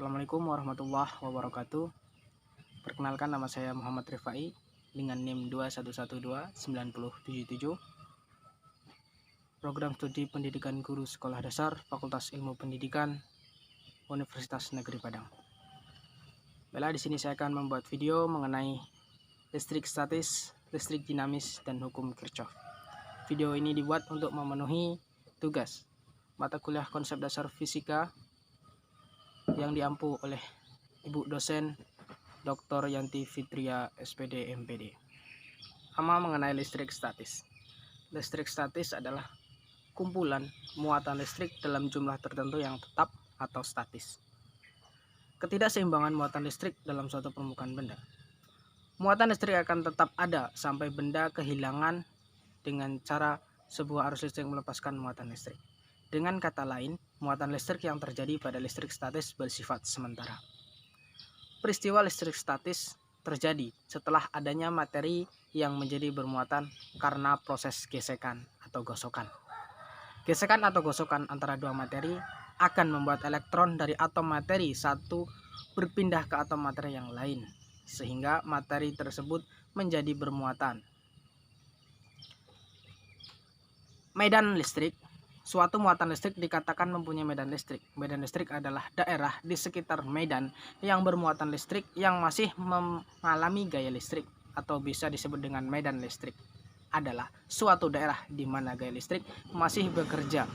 Assalamualaikum warahmatullahi wabarakatuh. Perkenalkan, nama saya Muhammad Rifai dengan NIM 2112977. Program Studi Pendidikan Guru Sekolah Dasar Fakultas Ilmu Pendidikan Universitas Negeri Padang. Baiklah, di sini saya akan membuat video mengenai listrik statis, listrik dinamis, dan hukum Kirchhoff. Video ini dibuat untuk memenuhi tugas mata kuliah konsep dasar fisika yang diampu oleh Ibu dosen Dr. Yanti Fitria SPD MPD. Pertama, mengenai listrik statis. Listrik statis adalah kumpulan muatan listrik dalam jumlah tertentu yang tetap atau statis. Ketidakseimbangan muatan listrik dalam suatu permukaan benda. Muatan listrik akan tetap ada sampai benda kehilangan dengan cara sebuah arus listrik melepaskan muatan listrik. Dengan kata lain, muatan listrik yang terjadi pada listrik statis bersifat sementara. Peristiwa listrik statis terjadi setelah adanya materi yang menjadi bermuatan karena proses gesekan atau gosokan. Gesekan atau gosokan antara dua materi akan membuat elektron dari atom materi satu berpindah ke atom materi yang lain, sehingga materi tersebut menjadi bermuatan. Medan listrik. Suatu muatan listrik dikatakan mempunyai medan listrik. Medan listrik adalah daerah di sekitar medan yang bermuatan listrik yang masih mengalami gaya listrik, atau bisa disebut dengan medan listrik. Adalah suatu daerah di mana gaya listrik masih bekerja.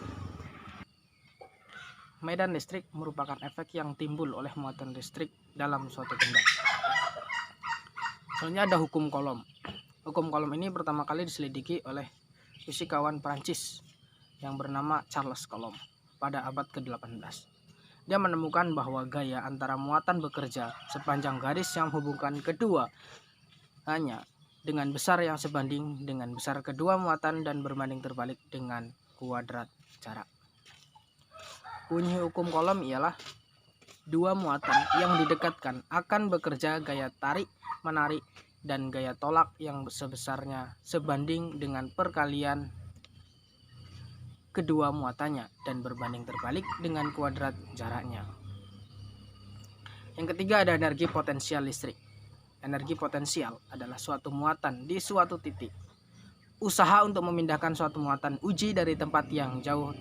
Medan listrik merupakan efek yang timbul oleh muatan listrik dalam suatu benda. Selanjutnya ada hukum Coulomb. Hukum Coulomb ini pertama kali diselidiki oleh fisikawan Prancis yang bernama Charles Coulomb pada abad ke-18. Dia menemukan bahwa gaya antara muatan bekerja sepanjang garis yang menghubungkan kedua hanya dengan besar yang sebanding dengan besar kedua muatan dan berbanding terbalik dengan kuadrat jarak. Bunyi hukum Coulomb ialah dua muatan yang didekatkan akan bekerja gaya tarik menarik dan gaya tolak yang sebesarnya sebanding dengan perkalian kedua muatannya dan berbanding terbalik dengan kuadrat jaraknya. Yang ketiga ada energi potensial listrik. Energi potensial adalah suatu muatan di suatu titik. Usaha untuk memindahkan suatu muatan uji dari tempat yang jauh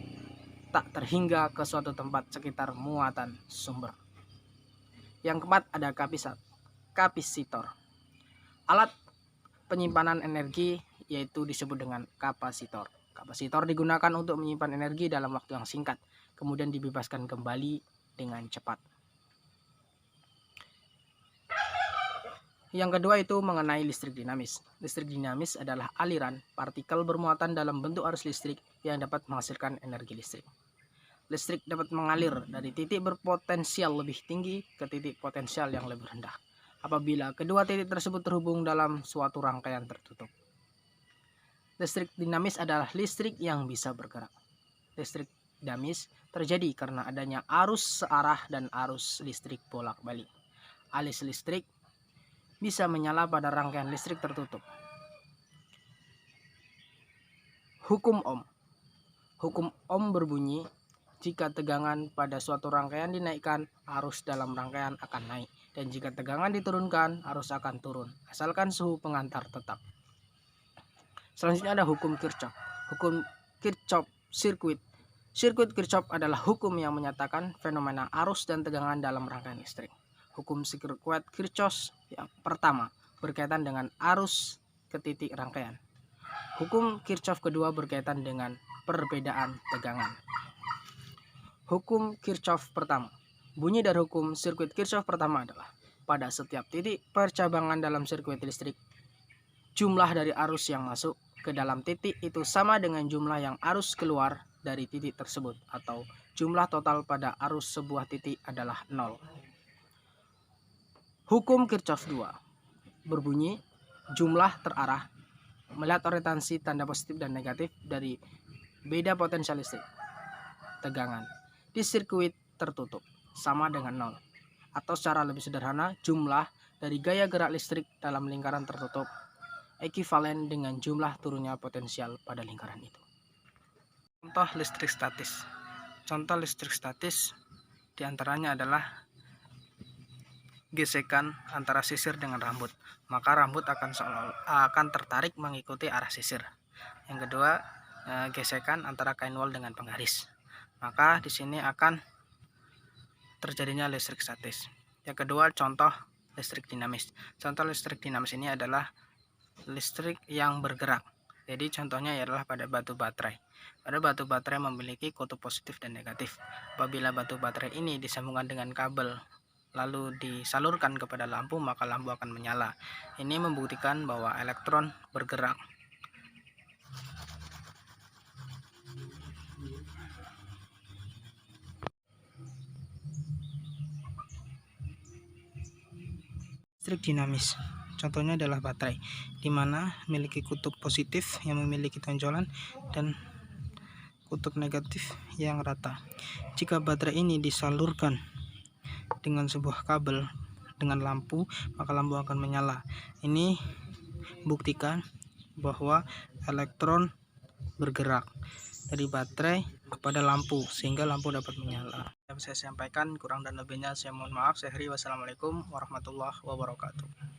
tak terhingga ke suatu tempat sekitar muatan sumber. Yang keempat ada kapasitor. Alat penyimpanan energi yaitu disebut dengan kapasitor. Kapasitor digunakan untuk menyimpan energi dalam waktu yang singkat, kemudian dibebaskan kembali dengan cepat. Yang kedua itu mengenai listrik dinamis. Listrik dinamis adalah aliran partikel bermuatan dalam bentuk arus listrik yang dapat menghasilkan energi listrik. Listrik dapat mengalir dari titik berpotensial lebih tinggi ke titik potensial yang lebih rendah, apabila kedua titik tersebut terhubung dalam suatu rangkaian tertutup. Listrik dinamis adalah listrik yang bisa bergerak. Listrik dinamis terjadi karena adanya arus searah dan arus listrik bolak-balik. Arus listrik bisa menyala pada rangkaian listrik tertutup. Hukum Ohm. Hukum Ohm berbunyi, jika tegangan pada suatu rangkaian dinaikkan, arus dalam rangkaian akan naik, dan jika tegangan diturunkan, arus akan turun, asalkan suhu pengantar tetap. Selanjutnya ada hukum Kirchhoff. Hukum Kirchhoff sirkuit. Sirkuit Kirchhoff adalah hukum yang menyatakan fenomena arus dan tegangan dalam rangkaian listrik. Hukum sirkuit Kirchhoff yang pertama berkaitan dengan arus ke titik rangkaian. Hukum Kirchhoff kedua berkaitan dengan perbedaan tegangan. Hukum Kirchhoff pertama. Bunyi dari hukum sirkuit Kirchhoff pertama adalah pada setiap titik percabangan dalam sirkuit listrik, jumlah dari arus yang masuk ke dalam titik itu sama dengan jumlah yang arus keluar dari titik tersebut, atau jumlah total pada arus sebuah titik adalah 0. Hukum Kirchhoff 2 berbunyi, jumlah terarah melihat orientasi tanda positif dan negatif dari beda potensial listrik tegangan di sirkuit tertutup sama dengan 0, atau secara lebih sederhana, jumlah dari gaya gerak listrik dalam lingkaran tertutup ekuivalen dengan jumlah turunnya potensial pada lingkaran itu. Contoh listrik statis. Contoh listrik statis diantaranya adalah gesekan antara sisir dengan rambut, maka rambut akan tertarik mengikuti arah sisir. Yang kedua, gesekan antara kain wol dengan penggaris, maka di sini akan terjadinya listrik statis. Yang kedua, contoh listrik dinamis. Contoh listrik dinamis ini adalah listrik yang bergerak. Jadi contohnya adalah pada batu baterai. Pada batu baterai memiliki kutub positif dan negatif. Apabila batu baterai ini disambungkan dengan kabel lalu disalurkan kepada lampu, maka lampu akan menyala. Ini membuktikan bahwa elektron bergerak. Listrik dinamis contohnya adalah baterai, di mana memiliki kutub positif yang memiliki tonjolan dan kutub negatif yang rata. Jika baterai ini disalurkan dengan sebuah kabel dengan lampu, maka lampu akan menyala. Ini buktikan bahwa elektron bergerak dari baterai kepada lampu sehingga lampu dapat menyala. Yang saya sampaikan, kurang dan lebihnya saya mohon maaf. Saya Heri, wassalamualaikum warahmatullahi wabarakatuh.